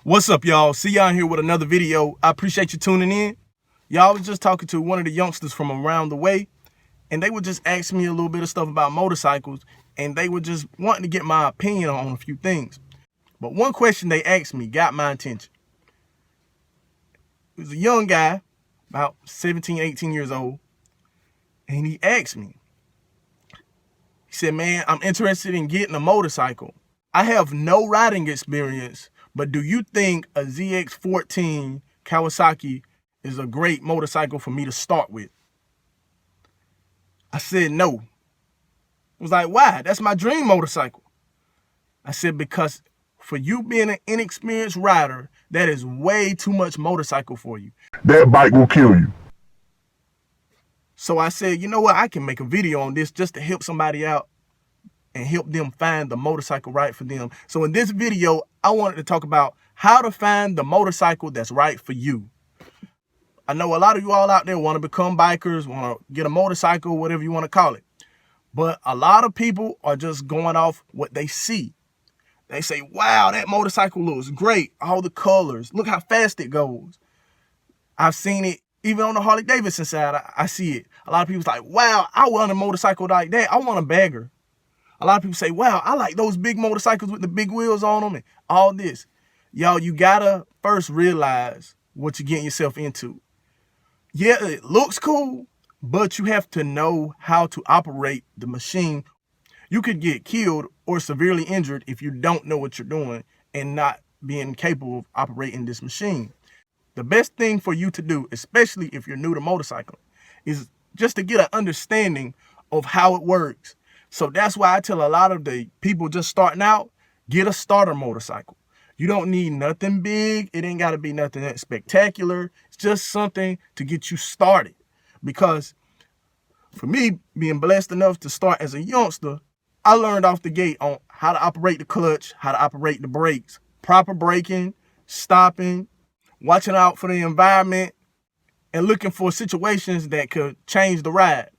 What's up, y'all? See y'all here with another video. I appreciate you tuning in. Y'all was just talking to one of the youngsters from around the way, and they were just asking me a little bit of stuff about motorcycles, and they were just wanting to get my opinion on a few things. But one question they asked me got my attention. He was a young guy, about 17, 18 years old, and he asked me, he said, man, I'm interested in getting a motorcycle. I have no riding experience, but do you think a ZX14 Kawasaki is a great motorcycle for me to start with? I said no. I was like, why? That's my dream motorcycle. I said, because for you being an inexperienced rider, that is way too much motorcycle for you. That bike will kill you. So I said, you know what? I can make a video on this just to help somebody out and help them find the motorcycle right for them. So in this video, I wanted to talk about how to find the motorcycle that's right for you. I know a lot of you all out there want to become bikers, want to get a motorcycle, whatever you want to call it. But a lot of people are just going off what they see. They say, wow, that motorcycle looks great. All the colors, look how fast it goes. I've seen it even on the Harley Davidson side. I see it. A lot of people's like, wow, I want a motorcycle like that. I want a bagger. A lot of people say, wow, I like those big motorcycles with the big wheels on them and all this. Y'all, you gotta first realize what you're getting yourself into. Yeah, it looks cool, but you have to know how to operate the machine. You could get killed or severely injured if you don't know what you're doing and not being capable of operating this machine. The best thing for you to do, especially if you're new to motorcycling, is just to get an understanding of how it works. So that's why I tell a lot of the people just starting out, get a starter motorcycle. You don't need nothing big. It ain't got to be nothing that spectacular. It's just something to get you started. Because for me, being blessed enough to start as a youngster, I learned off the gate on how to operate the clutch, how to operate the brakes, proper braking, stopping, watching out for the environment, and looking for situations that could change the ride.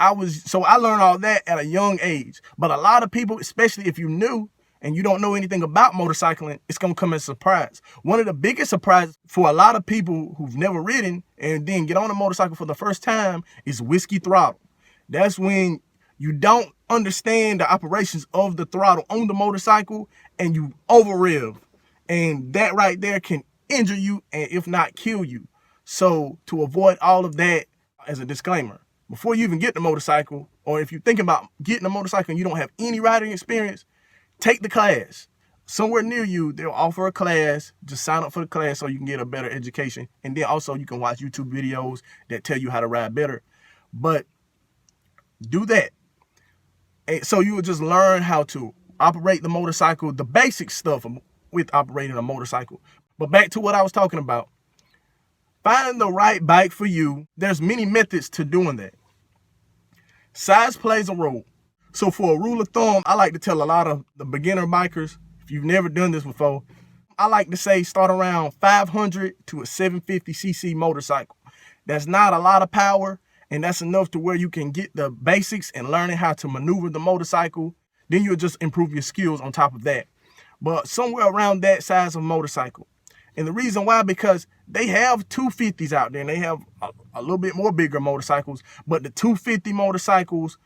I learned all that at a young age. But a lot of people, especially if you're new and you don't know anything about motorcycling, it's going to come as a surprise. One of the biggest surprises for a lot of people who've never ridden and then get on a motorcycle for the first time is whiskey throttle. That's when you don't understand the operations of the throttle on the motorcycle and you over rev. And that right there can injure you and if not kill you. So to avoid all of that, as a disclaimer, before you even get the motorcycle, or if you're thinking about getting a motorcycle and you don't have any riding experience, take the class. Somewhere near you, they'll offer a class. Just sign up for the class so you can get a better education. And then also you can watch YouTube videos that tell you how to ride better. But do that. And so you will just learn how to operate the motorcycle, the basic stuff with operating a motorcycle. But back to what I was talking about. Finding the right bike for you, there's many methods to doing that. Size plays a role. So for a rule of thumb, I like to tell a lot of the beginner bikers, if you've never done this before, I like to say start around 500 to a 750cc motorcycle. That's not a lot of power, and that's enough to where you can get the basics and learning how to maneuver the motorcycle. Then you'll just improve your skills on top of that. But somewhere around that size of motorcycle. And the reason why, because they have 250s out there and they have a little bit more bigger motorcycles, but the 250 motorcycles,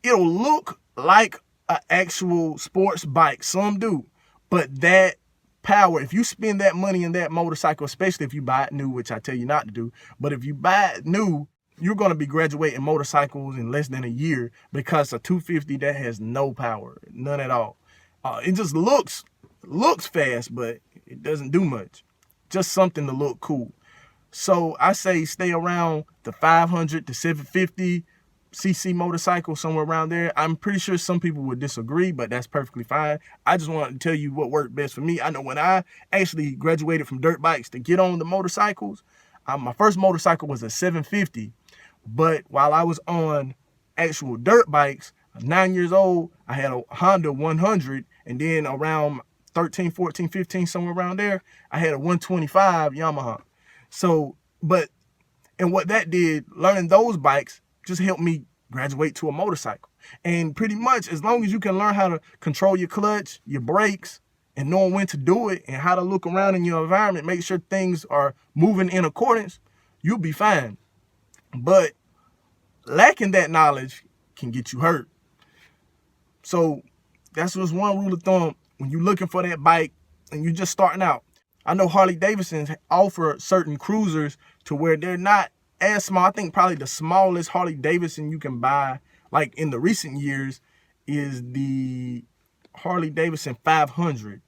it'll look like an actual sports bike. Some do, but that power, if you spend that money in that motorcycle, especially if you buy it new, which I tell you not to do, but if you buy it new, you're going to be graduating motorcycles in less than a year because a 250 that has no power, none at all. It just looks fast, but it doesn't do much. Just something to look cool. So I say stay around the 500 to 750cc motorcycle, somewhere around there. I'm pretty sure some people would disagree, but that's perfectly fine. I just wanted to tell you what worked best for me. I know when I actually graduated from dirt bikes to get on the motorcycles, my first motorcycle was a 750, but while I was on actual dirt bikes, 9 years old, I had a Honda 100, and then around 13, 14, 15, somewhere around there, I had a 125 Yamaha. So, and what that did, learning those bikes just helped me graduate to a motorcycle. And pretty much, as long as you can learn how to control your clutch, your brakes, and knowing when to do it and how to look around in your environment, make sure things are moving in accordance, you'll be fine. But lacking that knowledge can get you hurt. So that's just one rule of thumb when you're looking for that bike and you're just starting out. I know Harley Davidson offer certain cruisers to where they're not as small. I think probably the smallest Harley Davidson you can buy, like in the recent years, is the Harley Davidson 500.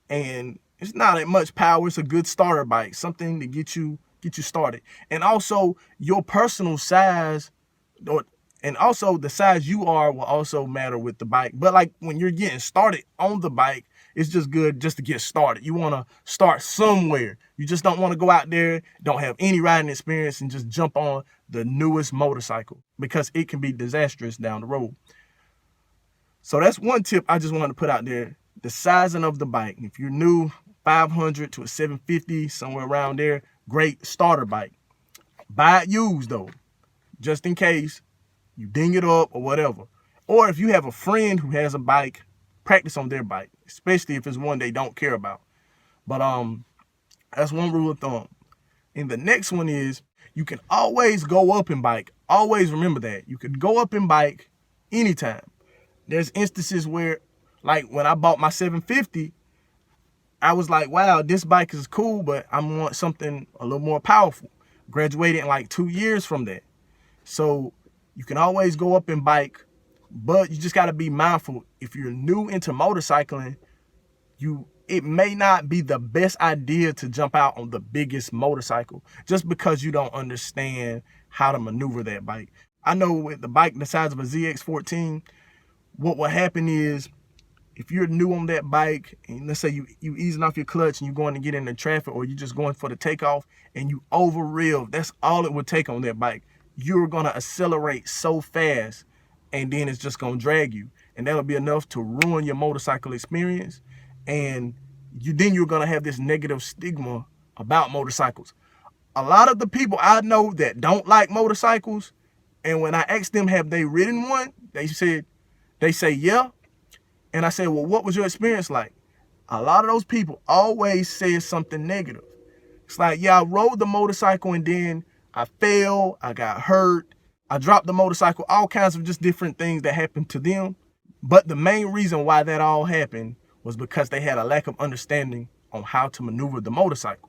And it's not that much power. It's a good starter bike, something to get you started. And also your personal size, and also the size you are will also matter with the bike. But like when you're getting started on the bike, it's just good just to get started. You want to start somewhere. You just don't want to go out there, don't have any riding experience, and just jump on the newest motorcycle, because it can be disastrous down the road. So that's one tip I just wanted to put out there. The sizing of the bike. If you're new, 500 to a 750, somewhere around there, great starter bike. Buy it used though, just in case you ding it up or whatever. Or if you have a friend who has a bike, practice on their bike, especially if it's one they don't care about. But that's one rule of thumb. And the next one is you can always go up in bike. Always remember that. You can go up in bike anytime. There's instances where, like when I bought my 750, I was like, wow, this bike is cool, but I want something a little more powerful. Graduated in like 2 years from that. So you can always go up in bike, but you just got to be mindful. If you're new into motorcycling, it may not be the best idea to jump out on the biggest motorcycle just because you don't understand how to maneuver that bike. I know with the bike the size of a ZX14, what will happen is if you're new on that bike and let's say you easing off your clutch and you're going to get into traffic, or you're just going for the takeoff and you over rev, that's all it would take on that bike. You're going to accelerate so fast and then it's just going to drag you. And that'll be enough to ruin your motorcycle experience. And then you're going to have this negative stigma about motorcycles. A lot of the people I know that don't like motorcycles, and when I asked them, have they ridden one? They say, yeah. And I said, well, what was your experience like? A lot of those people always say something negative. It's like, yeah, I rode the motorcycle and then I fell, I got hurt, I dropped the motorcycle, all kinds of just different things that happened to them. But the main reason why that all happened was because they had a lack of understanding on how to maneuver the motorcycle.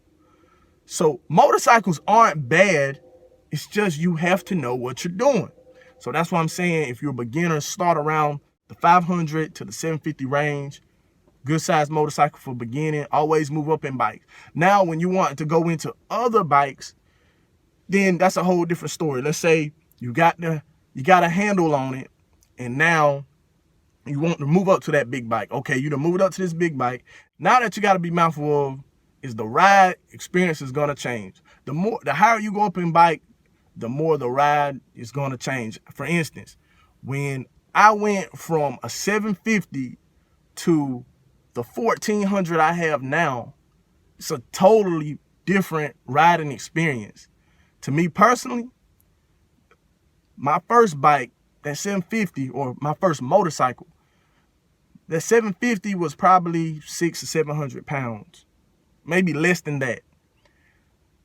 So motorcycles aren't bad. It's just you have to know what you're doing. So that's why I'm saying if you're a beginner, start around the 500 to the 750 range. Good size motorcycle for beginning. Always move up in bikes. Now, when you want to go into other bikes, then that's a whole different story. Let's say you got a handle on it, and now you want to move up to that big bike. Okay, you done moved up to this big bike. Now that you got to be mindful of is the ride experience is going to change. The higher you go up in bike, the more the ride is going to change. For instance, when I went from a 750 to the 1400 I have now, it's a totally different riding experience. To me personally, my first bike, that 750, or my first motorcycle, that 750 was probably 600 or 700 pounds, maybe less than that.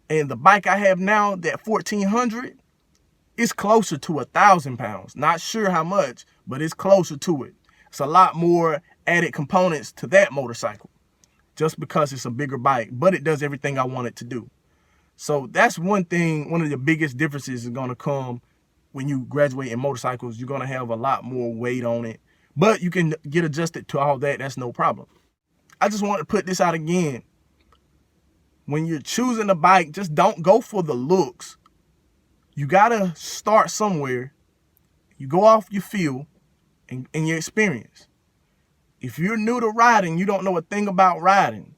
And the bike I have now, that 1400, it's closer to 1,000 pounds. Not sure how much, but it's closer to it. It's a lot more added components to that motorcycle just because it's a bigger bike, but it does everything I want it to do. So that's one thing, one of the biggest differences is going to come when you graduate in motorcycles. You're going to have a lot more weight on it, but you can get adjusted to all that. That's no problem. I just want to put this out again. When you're choosing a bike, just don't go for the looks. You got to start somewhere. You go off your feel and your experience. If you're new to riding, you don't know a thing about riding,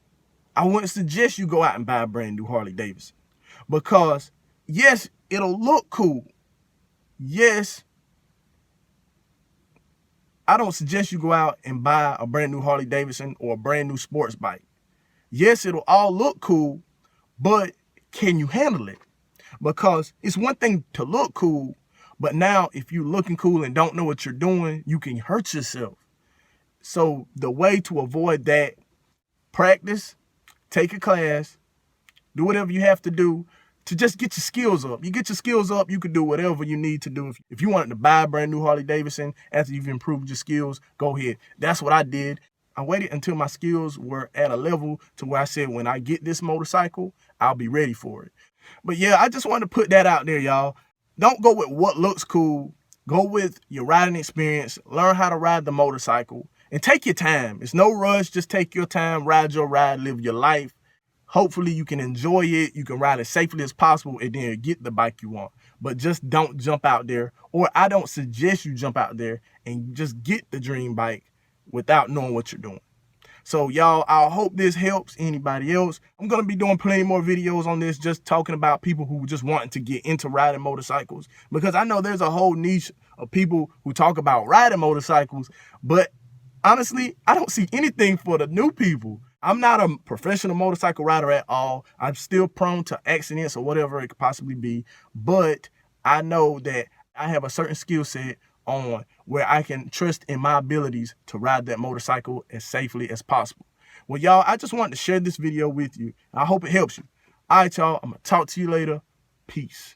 I wouldn't suggest you go out and buy a brand new Harley Davidson. Because, yes, it'll look cool. Yes, I don't suggest you go out and buy a brand new Harley Davidson or a brand new sports bike. Yes, it'll all look cool, but can you handle it? Because it's one thing to look cool, but now if you're looking cool and don't know what you're doing, you can hurt yourself. So the way to avoid that practice, take a class, do whatever you have to do to just get your skills up. You get your skills up, you can do whatever you need to do. If you wanted to buy a brand new Harley Davidson after you've improved your skills, go ahead. That's what I did. I waited until my skills were at a level to where I said, when I get this motorcycle, I'll be ready for it. But yeah, I just wanted to put that out there, y'all. Don't go with what looks cool. Go with your riding experience. Learn how to ride the motorcycle and take your time. It's no rush. Just take your time, ride your ride, live your life. Hopefully you can enjoy it. You can ride as safely as possible and then get the bike you want. But just don't jump out there, or I don't suggest you jump out there and just get the dream bike without knowing what you're doing. So y'all, I hope this helps anybody else. I'm going to be doing plenty more videos on this, just talking about people who just wanting to get into riding motorcycles, because I know there's a whole niche of people who talk about riding motorcycles, but honestly, I don't see anything for the new people. I'm not a professional motorcycle rider at all. I'm still prone to accidents or whatever it could possibly be. But I know that I have a certain skill set on where I can trust in my abilities to ride that motorcycle as safely as possible. Well, y'all, I just wanted to share this video with you. I hope it helps you. All right, y'all, I'm going to talk to you later. Peace.